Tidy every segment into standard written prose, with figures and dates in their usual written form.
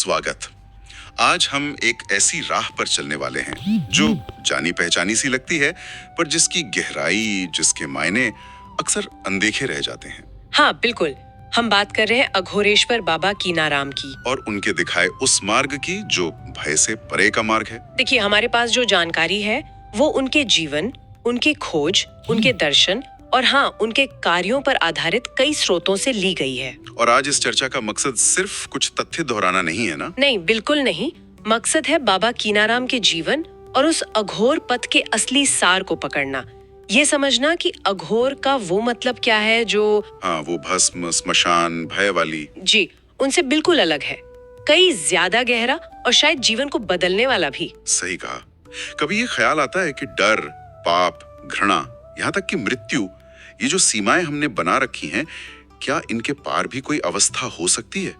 स्वागत। आज हम एक ऐसी राह पर चलने वाले हैं जो जानी पहचानी सी लगती है, पर जिसकी गहराई, जिसके मायने अक्सर अनदेखे रह जाते हैं। हाँ बिल्कुल, हम बात कर रहे हैं अघोरेश्वर बाबा कीनाराम की। और उनके दिखाए उस मार्ग की जो भय से परे का मार्ग है। देखिए, हमारे पास जो जानकारी है वो उनके जीवन, उनके खोज, उनके दर्शन और हाँ, उनके कार्यों पर आधारित कई स्रोतों से ली गई है। और आज इस चर्चा का मकसद सिर्फ कुछ तथ्य दोहराना नहीं है ना? नहीं, बिल्कुल नहीं। मकसद है बाबा कीनाराम के जीवन और उस अघोर पथ के असली सार को पकड़ना। ये समझना कि अघोर का वो मतलब क्या है जो वो भस्म, श्मशान, भय वाली। जी, उनसे बिल्कुल अलग है, कई ज्यादा गहरा और शायद जीवन को बदलने वाला भी। सही कहा। कभी ये ख्याल आता है कि डर, पाप, घृणा, यहाँ तक कि मृत्यु, ये जो सीमाएं हमने बना रखी हैं, क्या इनके पार भी कोई अवस्था हो सकती है?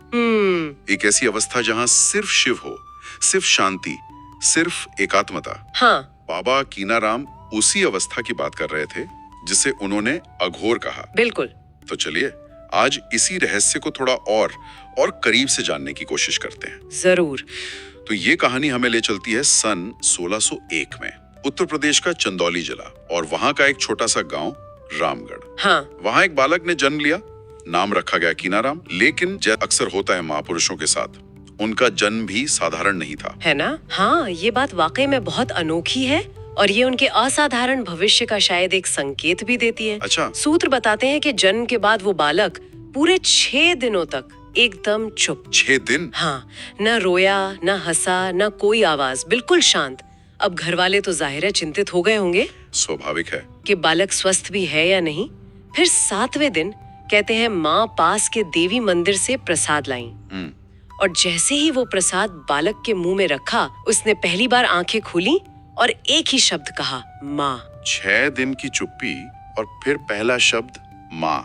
एक ऐसी अवस्था जहाँ सिर्फ शिव हो, सिर्फ शांति, सिर्फ एकात्मता। हाँ, बाबा कीनाराम उसी अवस्था की बात कर रहे थे जिसे उन्होंने अघोर कहा। बिल्कुल। तो चलिए आज इसी रहस्य को थोड़ा और करीब से जानने की कोशिश करते हैं। जरूर। तो ये कहानी हमें ले चलती है सन 1601 में उत्तर प्रदेश का चंदौली जिला और वहाँ का एक छोटा सा गांव रामगढ़। हाँ, वहाँ एक बालक ने जन्म लिया, नाम रखा गया कीनाराम। लेकिन जैसा अक्सर होता है महापुरुषों के साथ, उनका जन्म भी साधारण नहीं था। है ना? हाँ, ये बात वाकई में बहुत अनोखी है और ये उनके असाधारण भविष्य का शायद एक संकेत भी देती है। अच्छा। सूत्र बताते हैं कि जन्म के बाद वो बालक पूरे 6 दिनों तक एकदम चुप। 6 दिन? हाँ, न रोया, न हंसा, न कोई आवाज, बिल्कुल शांत। अब घर वाले तो जाहिर है चिंतित हो गए होंगे। स्वाभाविक है कि बालक स्वस्थ भी है या नहीं। फिर 7वें दिन कहते हैं माँ पास के देवी मंदिर से प्रसाद लाई और जैसे ही वो प्रसाद बालक के मुंह में रखा, उसने पहली बार आंखें खोली और एक ही शब्द कहा, माँ। 6 दिन की चुप्पी और फिर पहला शब्द माँ,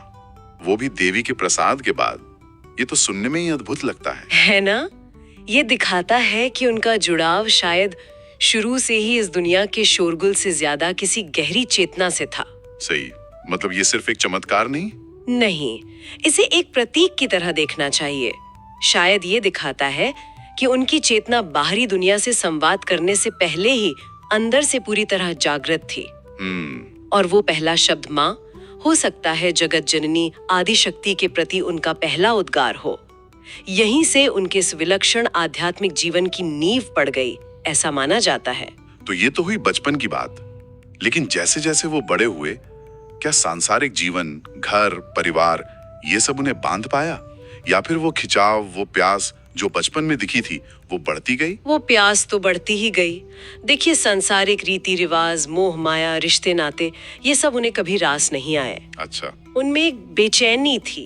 वो भी देवी के प्रसाद के बाद। ये तो सुनने में ही अद्भुत लगता है ना? ये दिखाता है कि उनका जुड़ाव शायद शुरू से ही इस दुनिया के शोरगुल से ज्यादा किसी गहरी चेतना से था। सही। मतलब ये सिर्फ एक चमत्कार नहीं, इसे एक प्रतीक की तरह देखना चाहिए। शायद ये दिखाता है कि उनकी चेतना बाहरी दुनिया से संवाद करने से पहले ही अंदर से पूरी तरह जागृत थी। और वो पहला शब्द माँ हो सकता है जगत जननी आदि शक्ति के प्रति उनका पहला उद्गार हो। यहीं से उनके इस विलक्षण आध्यात्मिक जीवन की नींव पड़ गई, ऐसा माना जाता है। तो ये तो हुई बचपन की बात, लेकिन जैसे जैसे वो बड़े हुए, क्या सांसारिक जीवन, घर, परिवार, ये सब उन्हें बांध पाया, या फिर वो खिंचाव, वो प्यास जो बचपन में दिखी थी, वो बढ़ती गई? वो प्यास तो बढ़ती ही गई। देखिए, सांसारिक रीति रिवाज, मोह माया, रिश्ते नाते, ये सब उन्हें कभी रास नहीं आए। अच्छा। उनमें एक बेचैनी थी,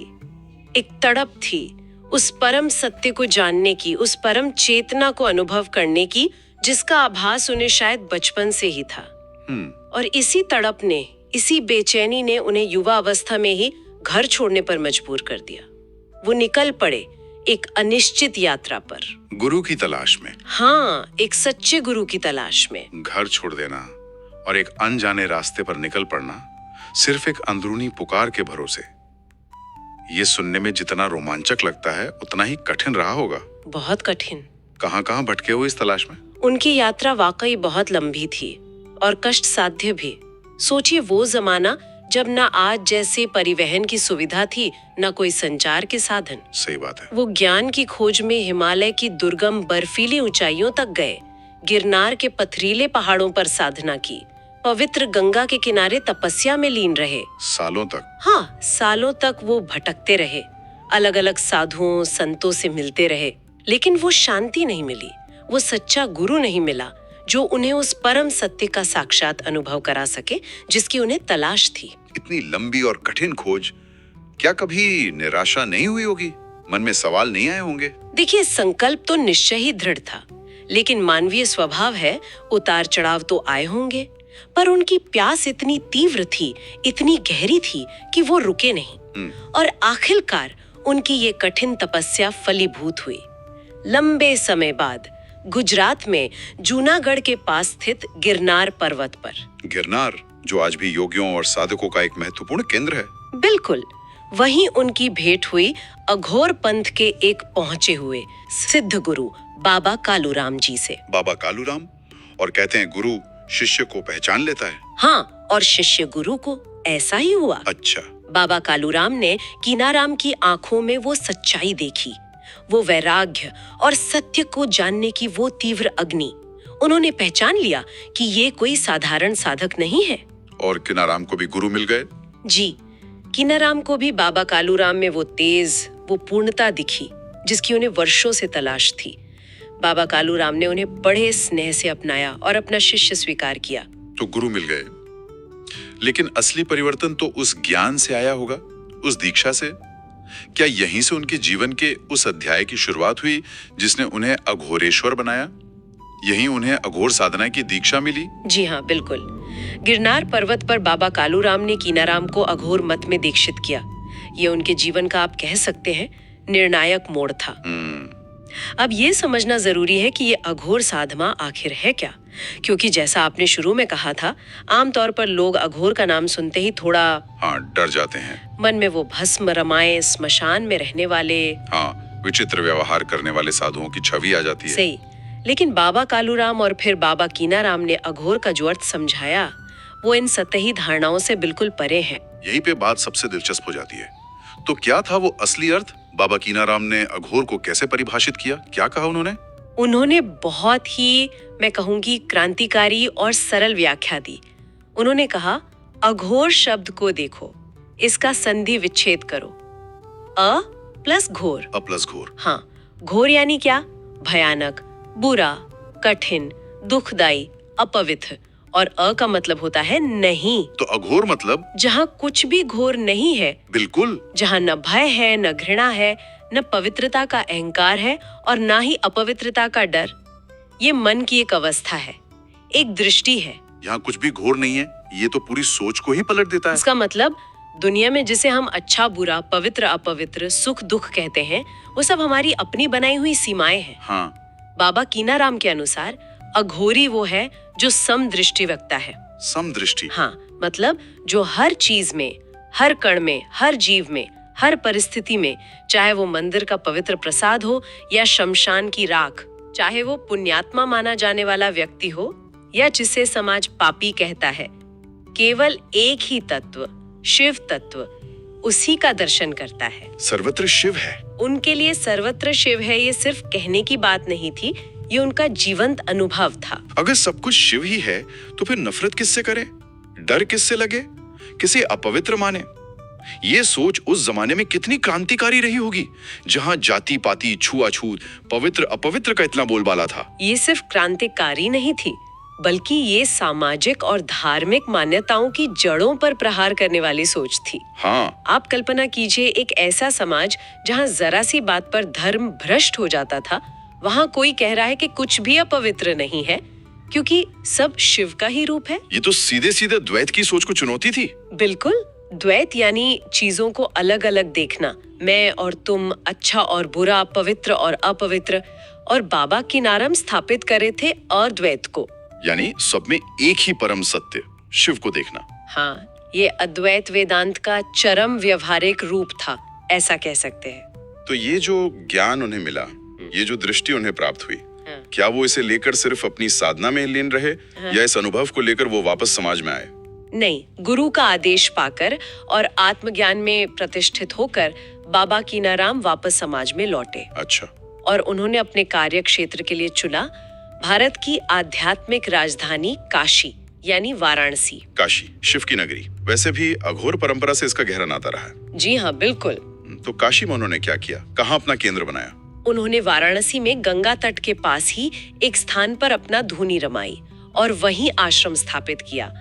एक तड़प थी, उस परम सत्य को जानने की, उस परम चेतना को अनुभव करने की, जिसका आभास उन्हें शायद बचपन से ही था। और इसी तड़प ने, इसी बेचैनी ने उन्हें युवा अवस्था में ही घर छोड़ने पर मजबूर कर दिया। वो निकल पड़े एक अनिश्चित यात्रा पर, गुरु की तलाश में। हाँ, एक सच्चे गुरु की तलाश में। घर छोड़ देना और एक अनजाने रास्ते पर निकल पड़ना सिर्फ एक अंदरूनी पुकार के भरोसे। ये सुनने में जितना रोमांचक लगता है, उतना ही कठिन रहा होगा। बहुत कठिन। कहाँ भटके हुए इस तलाश में? उनकी यात्रा वाकई बहुत लंबी थी और कष्ट साध्य भी। सोचिए, वो जमाना जब ना आज जैसे परिवहन की सुविधा थी, ना कोई संचार के साधन। सही बात है। वो ज्ञान की खोज में हिमालय की दुर्गम बर्फीली ऊंचाइयों तक गए, गिरनार के पथरीले पहाड़ों पर साधना की, पवित्र गंगा के किनारे तपस्या में लीन रहे। सालों तक? हाँ, सालों तक वो भटकते रहे, अलग अलग साधुओं, संतों से मिलते रहे, लेकिन वो शांति नहीं मिली, वो सच्चा गुरु नहीं मिला जो उन्हें उस परम सत्य का साक्षात अनुभव करा सके जिसकी उन्हें तलाश थी। इतनी लंबी और कठिन खोज, क्या कभी निराशा नहीं हुई होगी? मन में सवाल नहीं आए होंगे? देखिए, संकल्प तो निश्चय ही दृढ़ था, लेकिन मानवीय स्वभाव है, उतार चढ़ाव तो आए होंगे। पर उनकी प्यास इतनी तीव्र थी, इतनी गहरी थी कि वो रुके नहीं। और आखिरकार उनकी ये कठिन तपस्या फलीभूत हुई। लंबे समय बाद गुजरात में जूनागढ़ के पास स्थित गिरनार पर्वत पर। गिरनार, जो आज भी योगियों और साधकों का एक महत्वपूर्ण केंद्र है। बिल्कुल। वहीं उनकी भेंट हुई अघोर पंथ के एक पहुंचे हुए सिद्ध गुरु बाबा कालूराम जी से। बाबा कालूराम, और कहते हैं गुरु शिष्य को पहचान लेता है। हाँ, और शिष्य गुरु को। ऐसा ही हुआ। अच्छा। बाबा कालूराम ने कीनाराम की आंखों में वो सच्चाई देखी, वो वैराग्य और सत्य को जानने की वो तीव्र अग्नि। उन्होंने पहचान लिया कि ये कोई साधारण साधक नहीं है। और कीनाराम को भी गुरु मिल गए। जी, कीनाराम को भी बाबा कालूराम में वो तेज, वो पूर्णता दिखी जिसकी उन्हें वर्षों से तलाश थी। बाबा कालूराम ने उन्हें बड़े स्नेह से अपनाया और अपना शिष्य स्वीकार किया। तो गुरु मिल गए, लेकिन असली परिवर्तन तो उस ज्ञान से आया होगा, उस दीक्षा से। क्या यहीं से उनके जीवन के उस अध्याय की शुरुआत हुई जिसने उन्हें अघोरेश्वर बनाया? यहीं उन्हें अघोर साधना की दीक्षा मिली? जी हाँ, बिल्कुल। गिरनार पर्वत पर बाबा कालूराम ने कीनाराम को अघोर मत में दीक्षित किया। ये उनके जीवन का, आप कह सकते हैं, निर्णायक मोड़ था। अब ये समझना जरूरी है कि ये अघोर साधना आखिर है क्या, क्योंकि जैसा आपने शुरू में कहा था, आमतौर पर लोग अघोर का नाम सुनते ही थोड़ा डर जाते हैं। मन में वो भस्म रमाए स्मशान में रहने वाले, विचित्र व्यवहार करने वाले साधुओं की छवि आ जाती है। सही, लेकिन बाबा कालूराम और फिर बाबा कीनाराम ने अघोर का जो अर्थ समझाया, वो इन सतही धारणाओं से बिल्कुल परे है। यहीं पे बात सबसे दिलचस्प हो जाती है। तो क्या था वो असली अर्थ? बाबा कीनाराम ने अघोर को कैसे परिभाषित किया? क्या कहा उन्होंने? उन्होंने बहुत ही, मैं कहूंगी, क्रांतिकारी और सरल व्याख्या दी। उन्होंने कहा, अघोर शब्द को देखो, इसका संधि विच्छेद करो। अ प्लस घोर। अ प्लस घोर। हाँ, घोर यानी क्या? भयानक, बुरा, कठिन, दुखदाई, अपवित्र। और अ का मतलब होता है नहीं। तो अघोर मतलब? जहाँ कुछ भी घोर नहीं है। बिल्कुल। जहाँ न भय है, न घृणा है, न पवित्रता का अहंकार है और ना ही अपवित्रता का डर। ये मन की एक अवस्था है, एक दृष्टि है। यहाँ कुछ भी घोर नहीं है, ये तो पूरी सोच को ही पलट देता है। इसका मतलब दुनिया में जिसे हम अच्छा बुरा, पवित्र अपवित्र, सुख दुख कहते हैं, वो सब हमारी अपनी बनाई हुई सीमाएं हैं। हाँ। बाबा कीनाराम के अनुसार अघोरी वो है जो समदृष्टि रखता है। समदृष्टि? हाँ, मतलब जो हर चीज में, हर कण में, हर जीव में, हर परिस्थिति में, चाहे वो मंदिर का पवित्र प्रसाद हो या शमशान की राख, चाहे वो पुण्यात्मा माना जाने वाला व्यक्ति हो या जिसे समाज पापी कहता है, केवल एक ही तत्व, शिव तत्व, उसी का दर्शन करता है। सर्वत्र शिव है। उनके लिए सर्वत्र शिव है ये सिर्फ कहने की बात नहीं थी, ये उनका जीवंत अनुभव था। अगर सब कुछ शिव ही है तो फिर नफरत किससे करें? डर किससे लगे? किसे अपवित्र माने? ये सोच उस जमाने में कितनी क्रांतिकारी रही होगी, जहां जाति पाति, छुआछूत, पवित्र अपवित्र का इतना बोलबाला था। ये सिर्फ क्रांतिकारी नहीं थी, बल्कि ये सामाजिक और धार्मिक मान्यताओं की जड़ों पर प्रहार करने वाली सोच थी। हाँ। आप कल्पना कीजिए एक ऐसा समाज जहां जरा सी बात पर धर्म भ्रष्ट हो जाता था, वहां कोई कह रहा है कि कुछ भी अपवित्र नहीं है क्योंकि सब शिव का ही रूप है। ये तो सीधे सीधे द्वैत की सोच को चुनौती थी। बिल्कुल, द्वैत यानी चीजों को अलग अलग देखना, मैं और तुम, अच्छा और बुरा, पवित्र और अपवित्र। और बाबा कीनाराम स्थापित करे थे अद्वैत को, यानी सब में एक ही परम सत्य, शिव को देखना। हाँ, ये अद्वैत वेदांत का चरम व्यवहारिक रूप था, ऐसा कह सकते हैं। तो ये जो ज्ञान उन्हें मिला, ये जो दृष्टि उन्हें प्राप्त हुई, क्या वो इसे लेकर सिर्फ अपनी साधना में लीन रहे, या इस अनुभव को लेकर वो वापस समाज में आए? नहीं, गुरु का आदेश पाकर और आत्मज्ञान में प्रतिष्ठित होकर बाबा कीनाराम वापस समाज में लौटे। अच्छा। और उन्होंने अपने कार्य क्षेत्र के लिए चुना भारत की आध्यात्मिक राजधानी काशी, यानी वाराणसी। काशी, शिव की नगरी। वैसे भी अघोर परंपरा से इसका गहरा नाता रहा है। जी हाँ, बिल्कुल। तो काशी में उन्होंने क्या किया? कहाँ अपना केंद्र बनाया? उन्होंने वाराणसी में गंगा तट के पास ही एक स्थान पर अपना धूनी रमाई और वहीं आश्रम स्थापित किया,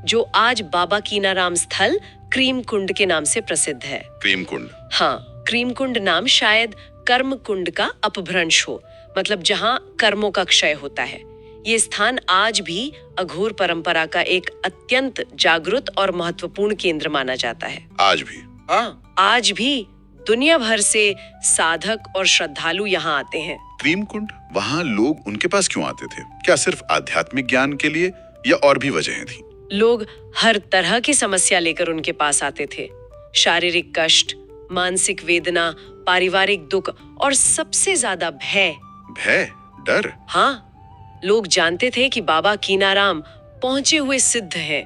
जो आज बाबा कीनाराम स्थल क्रीम कुंड के नाम से प्रसिद्ध है। क्रीम कुंड? हाँ, क्रीम कुंड नाम शायद कर्म कुंड का अपभ्रंश हो, मतलब जहाँ कर्मों का क्षय होता है। ये स्थान आज भी अघोर परंपरा का एक अत्यंत जागृत और महत्वपूर्ण केंद्र माना जाता है। आज भी? हाँ, आज भी दुनिया भर से साधक और श्रद्धालु यहाँ आते हैं। क्रीम कुंड, वहाँ लोग उनके पास क्यों आते थे? क्या सिर्फ आध्यात्मिक ज्ञान के लिए या और भी वजहें थी? लोग हर तरह की समस्या लेकर उनके पास आते थे। शारीरिक कष्ट, मानसिक वेदना, पारिवारिक दुख और सबसे ज्यादा भय। भय, डर। हाँ, लोग जानते थे कि बाबा कीनाराम पहुंचे हुए सिद्ध हैं।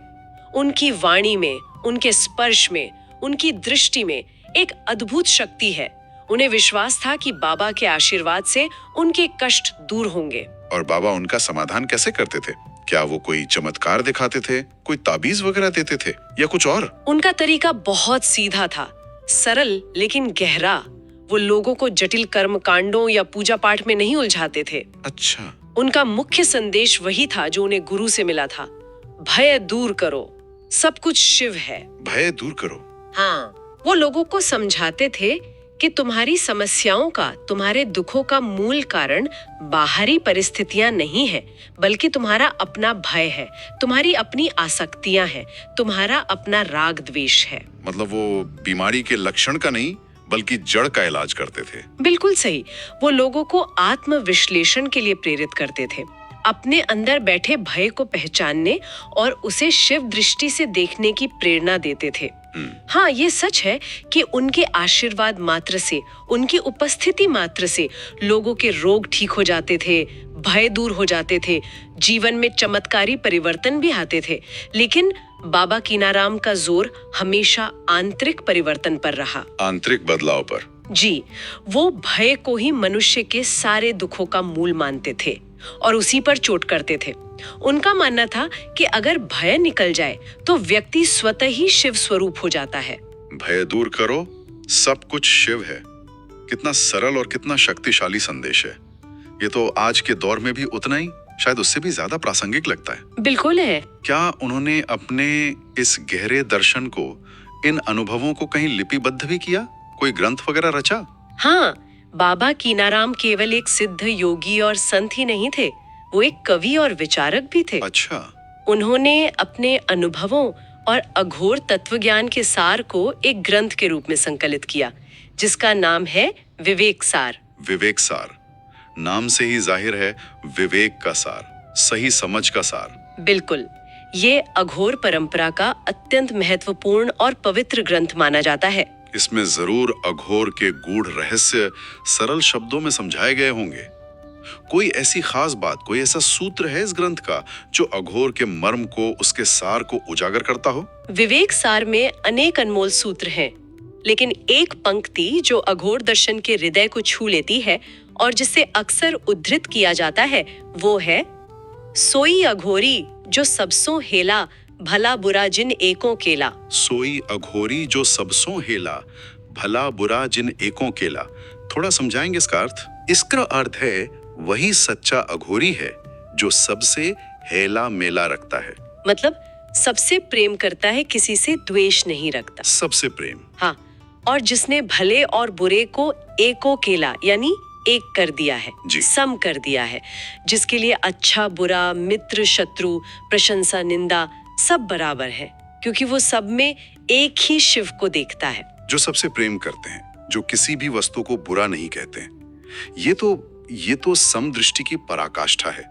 उनकी वाणी में, उनके स्पर्श में, उनकी दृष्टि में एक अद्भुत शक्ति है। उन्हें विश्वास था कि बाबा के आशीर्वाद से उनके कष्ट दूर होंगे। और बाबा उनका समाधान कैसे करते थे? क्या वो कोई चमत्कार दिखाते थे, कोई ताबीज वगैरह देते थे या कुछ और? उनका तरीका बहुत सीधा था, सरल लेकिन गहरा। वो लोगों को जटिल कर्म कांडों या पूजा पाठ में नहीं उलझाते थे। अच्छा। उनका मुख्य संदेश वही था जो उन्हें गुरु से मिला था, भय दूर करो, सब कुछ शिव है। भय दूर करो। हाँ, वो लोगों को समझाते थे कि तुम्हारी समस्याओं का, तुम्हारे दुखों का मूल कारण बाहरी परिस्थितियां नहीं है, बल्कि तुम्हारा अपना भय है, तुम्हारी अपनी आसक्तियां हैं, तुम्हारा अपना राग द्वेष है। मतलब वो बीमारी के लक्षण का नहीं बल्कि जड़ का इलाज करते थे। बिल्कुल सही। वो लोगों को आत्म विश्लेषण के लिए प्रेरित करते थे, अपने अंदर बैठे भय को पहचानने और उसे शिव दृष्टि से देखने की प्रेरणा देते थे। हाँ, ये सच है कि उनके आशीर्वाद मात्र से, उनकी उपस्थिति मात्र से लोगों के रोग ठीक हो जाते थे, भय दूर हो जाते थे, जीवन में चमत्कारी परिवर्तन भी आते थे। लेकिन बाबा कीनाराम का जोर हमेशा आंतरिक परिवर्तन पर रहा। आंतरिक बदलाव पर। जी, वो भय को ही मनुष्य के सारे दुखों का मूल मानते थे और उसी पर चोट करते थे। उनका मानना था कि अगर भय निकल जाए तो व्यक्ति स्वतः ही शिव स्वरूप हो जाता है। भय दूर करो, सब कुछ शिव है। कितना सरल और कितना शक्तिशाली संदेश है। ये तो आज के दौर में भी उतना ही, शायद उससे भी ज्यादा प्रासंगिक लगता है। बिल्कुल है। क्या उन्होंने अपने इस गहरे दर्शन को, इन अनुभवों को कहीं लिपिबद्ध भी किया? कोई ग्रंथ वगैरह रचा? हाँ, बाबा कीनाराम केवल एक सिद्ध योगी और संत ही नहीं थे, वो एक कवि और विचारक भी थे। अच्छा। उन्होंने अपने अनुभवों और अघोर तत्वज्ञान के सार को एक ग्रंथ के रूप में संकलित किया, जिसका नाम है विवेक सार। विवेक सार, नाम से ही जाहिर है विवेक का सार, सही समझ का सार। बिल्कुल, ये अघोर परंपरा का अत्यंत महत्वपूर्ण और पवित्र ग्रंथ माना जाता है। इसमें जरूर अघोर के गूढ़ रहस्य सरल शब्दों में समझाए गए होंगे। कोई ऐसी खास बात, कोई ऐसा सूत्र है इस ग्रंथ का जो अघोर के मर्म को, उसके सार को उजागर करता हो? विवेक सार में अनेक अनमोल सूत्र हैं, लेकिन एक पंक्ति जो अघोर दर्शन के हृदय को छू लेती है और जिसे अक्सर उद्धृत किया जाता है, वो है, सोई अघोरी जो सबसों हेला, भला बुरा जिन एकों केला। सोई अघोरी जो सबसों हेला, भला बुरा जिन एकों केला। थोड़ा समझाएंगे इसका अर्थ? इसका अर्थ है, वही सच्चा अघोरी है जो सबसे हेला मेला रखता है। मतलब सबसे प्रेम करता है, किसी से द्वेष नहीं रखता। सबसे प्रेम। हाँ, और जिसने भले और बुरे को एको केला यानी एक कर दिया है, सम कर दिया है, जिसके लिए अच्छा बुरा, मित्र शत्रु, प्रशंसा निंदा सब बराबर है, क्योंकि वो सब में एक ही शिव को देखता है। जो सबसे प्रेम करते हैं, जो किसी भी वस्तु को बुरा नहीं कहते हैं। ये तो समदृष्टि की पराकाष्ठा है।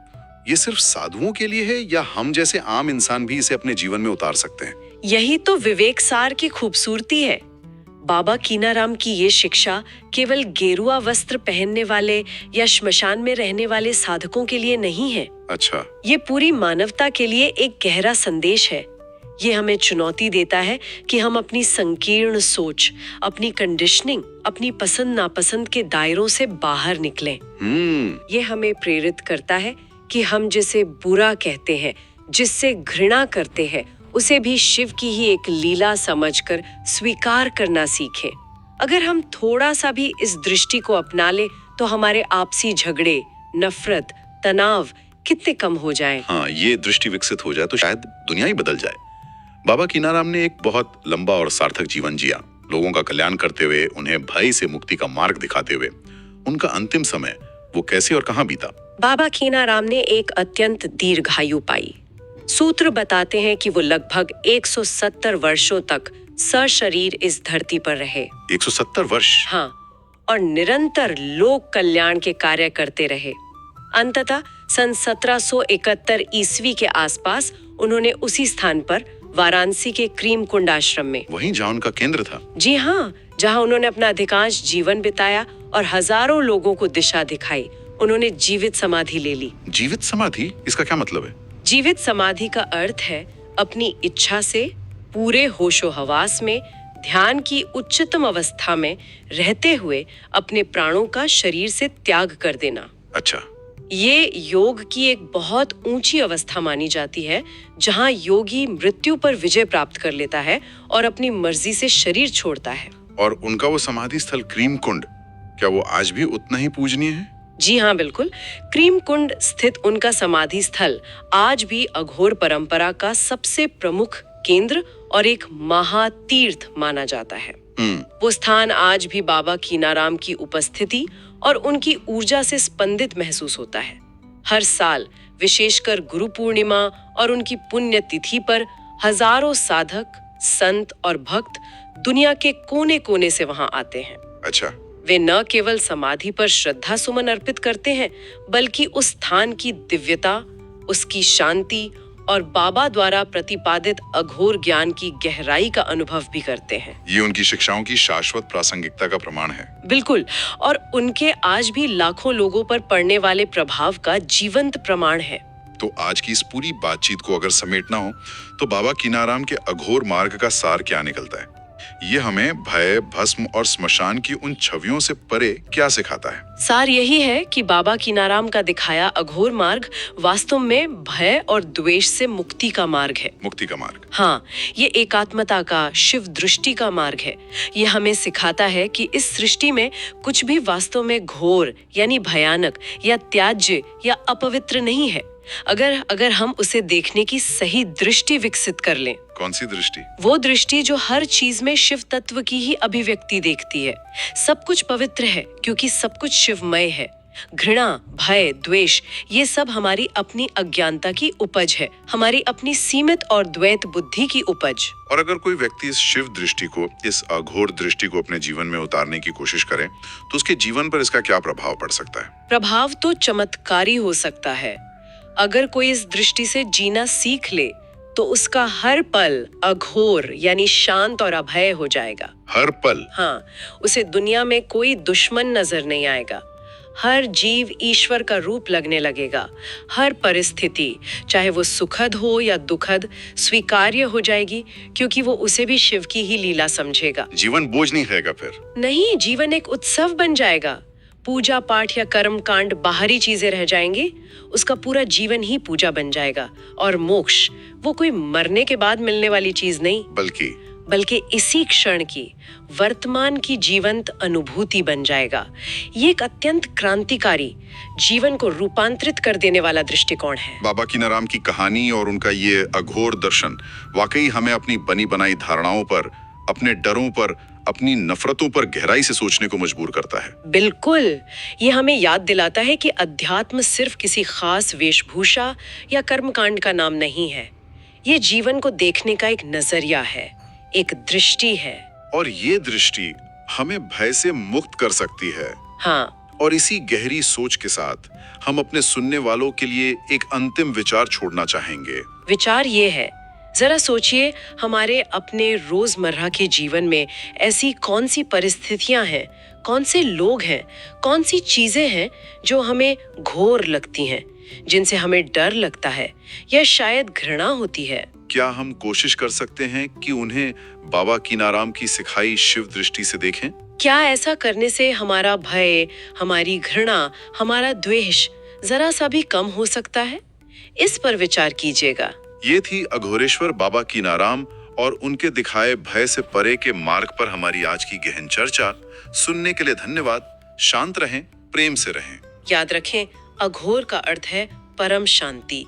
ये सिर्फ साधुओं के लिए है या हम जैसे आम इंसान भी इसे अपने जीवन में उतार सकते हैं? यही तो विवेक सार की खूबसूरती है। बाबा कीनाराम की ये शिक्षा केवल गेरुआ वस्त्र पहनने वाले या श्मशान में रहने वाले साधकों के लिए नहीं है। अच्छा। ये पूरी मानवता के लिए एक गहरा संदेश है। ये हमें चुनौती देता है कि हम अपनी संकीर्ण सोच, अपनी कंडीशनिंग, अपनी पसंद नापसंद के दायरों से बाहर निकलें। ये हमें प्रेरित करता है कि हम जिसे बुरा कहते हैं, जिससे घृणा करते हैं, उसे भी शिव की ही एक लीला समझकर स्वीकार करना सीखें। अगर हम थोड़ा सा भी इस दृष्टि को अपना ले तो हमारे आपसी झगड़े, नफरत, तनाव कितने कम हो जाएं। हाँ, ये दृष्टि विकसित हो जाए तो शायद दुनिया ही बदल जाए। बाबा कीनाराम ने एक बहुत लंबा और सार्थक जीवन जिया, लोगों का कल्याण करते हुए, उन्हें भय से मुक्ति का मार्ग दिखाते हुए। उनका अंतिम समय वो कैसे और कहाँ बीता? बाबा कीनाराम ने एक अत्यंत दीर्घायु पाई। सूत्र बताते हैं कि वो लगभग 170 वर्षों तक सशरीर इस धरती पर रहे। 170 वर्ष? हाँ, और निरंतर लोक कल्याण के कार्य करते रहे। अंततः सन 1771 ईस्वी के आसपास उन्होंने उसी स्थान पर वाराणसी के क्रीम कुंड आश्रम में। वहीं जहाँ उनका केंद्र था। जी हाँ, जहाँ उन्होंने अपना अधिकांश जीवन बिताया और हजारों लोगों को दिशा दिखाई। उन्होंने जीवित समाधि ले ली। जीवित समाधि, इसका क्या मतलब है? जीवित समाधि का अर्थ है अपनी इच्छा से पूरे होशो हवास में ध्यान की उच्चतम अवस्था में रहते हुए अपने प्राणों का शरीर से त्याग कर देना। अच्छा। ये योग की एक बहुत ऊंची अवस्था मानी जाती है, जहां योगी मृत्यु पर विजय प्राप्त कर लेता है और अपनी मर्जी से शरीर छोड़ता है। और उनका वो समाधि स्थल क्रीम कुंड, क्या वो आज भी उतना ही पूजनीय है? जी हाँ, बिल्कुल। क्रीम कुंड स्थित उनका समाधि स्थल आज भी अघोर परंपरा का सबसे प्रमुख केंद्र और एक महातीर्थ माना जाता है। वो स्थान आज भी बाबा कीनाराम की उपस्थिति और उनकी ऊर्जा से स्पंदित महसूस होता है। हर साल विशेषकर गुरु पूर्णिमा और उनकी पुण्य तिथि पर हजारों साधक, संत और भक्त दुनिया के कोने कोने से वहां आते हैं। अच्छा। वे न केवल समाधि पर श्रद्धा सुमन अर्पित करते हैं, बल्कि उस स्थान की दिव्यता, उसकी शांति और बाबा द्वारा प्रतिपादित अघोर ज्ञान की गहराई का अनुभव भी करते हैं। ये उनकी शिक्षाओं की शाश्वत प्रासंगिकता का प्रमाण है। बिल्कुल, और उनके आज भी लाखों लोगों पर पड़ने वाले प्रभाव का जीवंत प्रमाण है। तो आज की इस पूरी बातचीत को अगर समेटना हो तो बाबा कीनाराम के अघोर मार्ग का सार क्या निकलता है? ये हमें भय, भस्म और स्मशान की उन छवियों से परे क्या सिखाता है? सार यही है कि बाबा कीनाराम का दिखाया अघोर मार्ग वास्तव में भय और द्वेष से मुक्ति का मार्ग है। मुक्ति का मार्ग। हाँ, ये एकात्मता का, शिव दृष्टि का मार्ग है। ये हमें सिखाता है कि इस सृष्टि में कुछ भी वास्तव में घोर यानी भयानक या त्याज्य या अपवित्र नहीं है, अगर हम उसे देखने की सही दृष्टि विकसित कर लें। कौन सी दृष्टि? वो दृष्टि जो हर चीज में शिव तत्व की ही अभिव्यक्ति देखती है। सब कुछ पवित्र है क्योंकि सब कुछ शिवमय है। घृणा, भय, द्वेष, ये सब हमारी अपनी अज्ञानता की उपज है, हमारी अपनी सीमित और द्वैत बुद्धि की उपज। और अगर कोई व्यक्ति इस शिव दृष्टि को, इस अघोर दृष्टि को अपने जीवन में उतारने की कोशिश करे तो उसके जीवन पर इसका क्या प्रभाव पड़ सकता है? प्रभाव तो चमत्कारी हो सकता है। अगर कोई इस दृष्टि से जीना सीख ले तो उसका हर पल अघोर यानी शांत और अभय हो जाएगा। हर पल? हाँ, उसे दुनिया में कोई दुश्मन नजर नहीं आएगा। हर जीव ईश्वर का रूप लगने लगेगा। हर परिस्थिति, चाहे वो सुखद हो या दुखद, स्वीकार्य हो जाएगी क्योंकि वो उसे भी शिव की ही लीला समझेगा। जीवन बोझ नहीं रहेगा फिर? नहीं, जीवन एक उत्सव बन जाएगा। पूजा पाठ या कर्म कांड बाहरी चीजें रह जाएंगी, उसका पूरा जीवन ही पूजा बन जाएगा। और मोक्ष वो कोई मरने के बाद मिलने वाली चीज नहीं, बल्कि इसी क्षण की, वर्तमान की जीवंत अनुभूति बन जाएगा। ये एक अत्यंत क्रांतिकारी, जीवन को रूपांतरित कर देने वाला दृष्टिकोण है। बाबा कीनाराम की कहानी और उनका ये अघोर दर्शन वाकई हमें अपनी बनी बनाई धारणाओं पर, अपने डरों पर, अपनी नफरतों पर गहराई से सोचने को मजबूर करता है। बिल्कुल, ये हमें याद दिलाता है कि अध्यात्म सिर्फ किसी खास वेशभूषा या कर्मकांड का नाम नहीं है। ये जीवन को देखने का एक नजरिया है, एक दृष्टि है। और ये दृष्टि हमें भय से मुक्त कर सकती है। हाँ। और इसी गहरी सोच के साथ हम अपने सुनने वालों के लिए एक अंतिम विचार छोड़ना चाहेंगे। विचार ये है, जरा सोचिए, हमारे अपने रोजमर्रा के जीवन में ऐसी कौन सी परिस्थितियां हैं, कौन से लोग हैं, कौन सी चीजें हैं जो हमें घोर लगती हैं, जिनसे हमें डर लगता है या शायद घृणा होती है। क्या हम कोशिश कर सकते हैं कि उन्हें बाबा कीनाराम की सिखाई शिव दृष्टि से देखें? क्या ऐसा करने से हमारा भय, हमारी घृणा, हमारा द्वेष जरा सा भी कम हो सकता है? इस पर विचार कीजिएगा। ये थी अघोरेश्वर बाबा कीनाराम और उनके दिखाए भय से परे के मार्ग पर हमारी आज की गहन चर्चा। सुनने के लिए धन्यवाद। शांत रहें, प्रेम से रहें। याद रखें, अघोर का अर्थ है परम शांति।